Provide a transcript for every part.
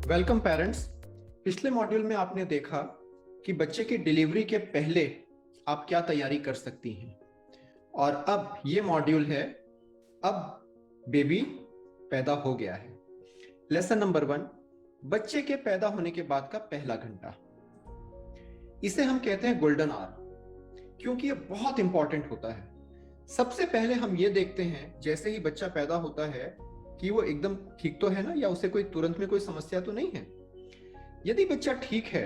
Welcome parents. पिछले module में आपने देखा कि बच्चे की डिलीवरी के पहले आप क्या तैयारी कर सकती हैं, और अब ये मॉड्यूल है अब बेबी पैदा हो गया है। लेसन नंबर 1, बच्चे के पैदा होने के बाद का पहला घंटा। इसे हम कहते हैं गोल्डन आवर, क्योंकि ये बहुत इंपॉर्टेंट होता है। सबसे पहले हम ये देखते हैं जैसे ही बच्चा पैदा होता है कि वो एकदम ठीक तो है ना, या उसे कोई तुरंत में कोई समस्या तो नहीं है। यदि बच्चा ठीक है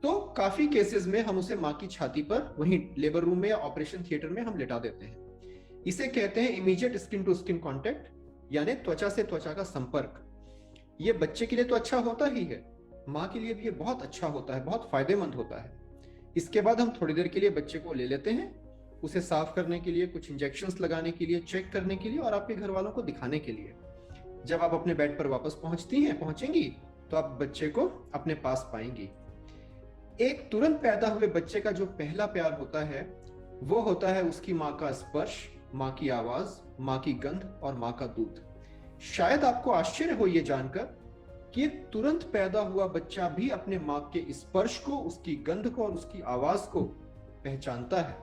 तो काफी केसेस में हम उसे माँ की छाती पर वहीं लेबर रूम में या ऑपरेशन थिएटर में हम लिटा देते हैं। इसे कहते हैं immediate skin to skin contact, यानी त्वचा से त्वचा का संपर्क। ये बच्चे के लिए तो अच्छा होता ही है, माँ के लिए भी ये बहुत अच्छा होता है, बहुत फायदेमंद होता है। इसके बाद हम थोड़ी देर के लिए बच्चे को ले लेते हैं, उसे साफ करने के लिए, कुछ इंजेक्शंस लगाने के लिए, चेक करने के लिए और आपके घर वालों को दिखाने के लिए। जब आप अपने बेड पर वापस पहुंचेंगी तो आप बच्चे को अपने पास पाएंगी। एक तुरंत पैदा हुए बच्चे का जो पहला प्यार होता है वो होता है उसकी माँ का स्पर्श, माँ की आवाज, माँ की गंध और माँ का दूध। शायद आपको आश्चर्य हो ये जानकर कि एक तुरंत पैदा हुआ बच्चा भी अपने माँ के स्पर्श को, उसकी गंध को और उसकी आवाज को पहचानता है।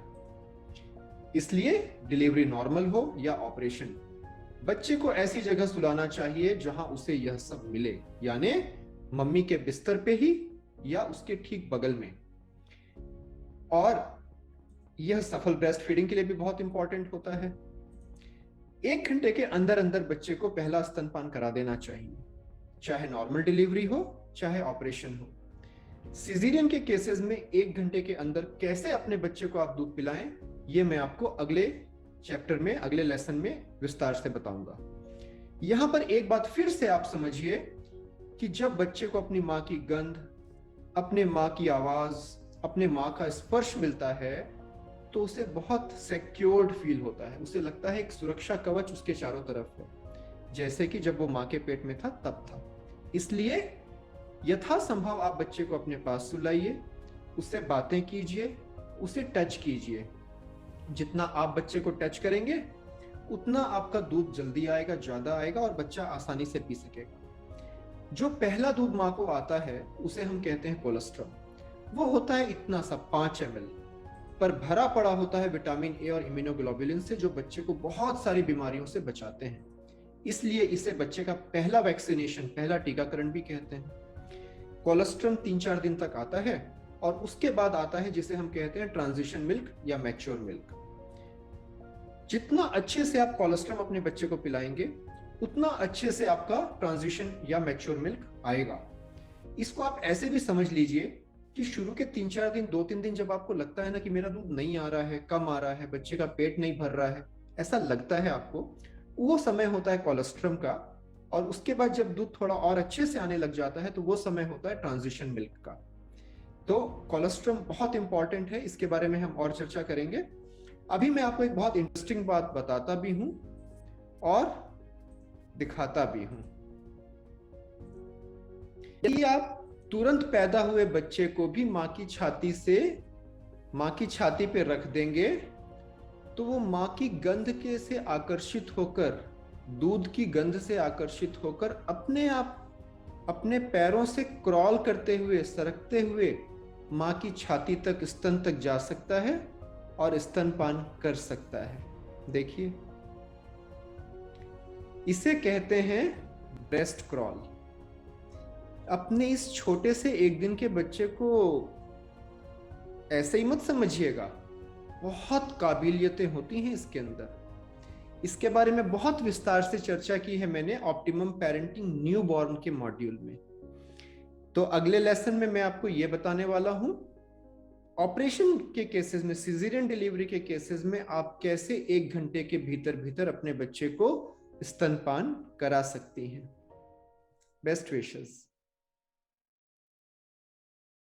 इसलिए डिलीवरी नॉर्मल हो या ऑपरेशन, बच्चे को ऐसी जगह सुलाना चाहिए जहां उसे यह सब मिले, यानी मम्मी के बिस्तर पे ही या उसके ठीक बगल में। और यह सफल ब्रेस्ट फीडिंग के लिए भी बहुत इंपॉर्टेंट होता है। 1 घंटे के अंदर अंदर बच्चे को पहला स्तनपान करा देना चाहिए, चाहे नॉर्मल डिलीवरी हो चाहे ऑपरेशन हो। सिजेरियन के केसेस में 1 घंटे के अंदर कैसे अपने बच्चे को आप दूध पिलाएं, ये मैं आपको अगले चैप्टर में, अगले लेसन में विस्तार से बताऊंगा। यहां पर एक बात फिर से आप समझिए कि जब बच्चे को अपनी माँ की गंध, अपने माँ की आवाज, अपने माँ का स्पर्श मिलता है तो उसे बहुत सिक्योर्ड फील होता है। उसे लगता है एक सुरक्षा कवच उसके चारों तरफ है, जैसे कि जब वो माँ के पेट में था तब था। इसलिए यथासंभव आप बच्चे को अपने पास सुलाइए, उससे बातें कीजिए, उसे टच कीजिए। जितना आप बच्चे को टच करेंगे उतना आपका दूध जल्दी आएगा, ज्यादा आएगा और बच्चा आसानी से पी सकेगा। जो पहला दूध माँ को आता है उसे हम कहते हैं कोलेस्ट्रॉल। वो होता है इतना सा 5 ml, पर भरा पड़ा होता है विटामिन ए और इम्यूनोग्लोबुलिन से, जो बच्चे को बहुत सारी बीमारियों से बचाते हैं। इसलिए इसे बच्चे का पहला वैक्सीनेशन, पहला टीकाकरण भी कहते हैं। कोलेस्ट्रॉल 3-4 दिन तक आता है और उसके बाद आता है जिसे हम कहते हैं ट्रांजिशन मिल्क या मैच्योर मिल्क। जितना अच्छे से आप कोलेस्ट्रॉल अपने बच्चे को पिलाएंगे उतना अच्छे से आपका ट्रांजिशन या मैच्योर मिल्क आएगा। इसको आप ऐसे भी समझ लीजिए कि शुरू के 3-4 दिन, 2-3 दिन जब आपको लगता है ना कि मेरा दूध नहीं आ रहा है, कम आ रहा है, बच्चे का पेट नहीं भर रहा है, ऐसा लगता है आपको, वो समय होता है कोलेस्ट्रॉल का। और उसके बाद जब दूध थोड़ा और अच्छे से आने लग जाता है तो वो समय होता है ट्रांजिशन मिल्क का। तो कोलेस्ट्रॉल बहुत इंपॉर्टेंट है, इसके बारे में हम और चर्चा करेंगे। अभी मैं आपको एक बहुत इंटरेस्टिंग बात बताता भी हूं और दिखाता भी हूं। यदि आप तुरंत पैदा हुए बच्चे को भी माँ की छाती पे रख देंगे तो वो माँ की गंध के से आकर्षित होकर, दूध की गंध से आकर्षित होकर अपने आप अपने पैरों से क्रॉल करते हुए, सरकते हुए माँ की छाती तक, स्तन तक जा सकता है और स्तनपान कर सकता है। देखिए, इसे कहते हैं ब्रेस्ट क्रॉल। अपने इस छोटे से 1 दिन के बच्चे को ऐसे ही मत समझिएगा, बहुत काबिलियतें होती हैं इसके अंदर। इसके बारे में बहुत विस्तार से चर्चा की है मैंने ऑप्टिमम पेरेंटिंग न्यूबॉर्न के मॉड्यूल में। तो अगले लेसन में मैं आपको यह बताने वाला हूं ऑपरेशन के केसेस में, सिजेरियन डिलीवरी के केसेस में आप कैसे 1 घंटे के भीतर भीतर अपने बच्चे को स्तनपान करा सकती हैं। Best wishes.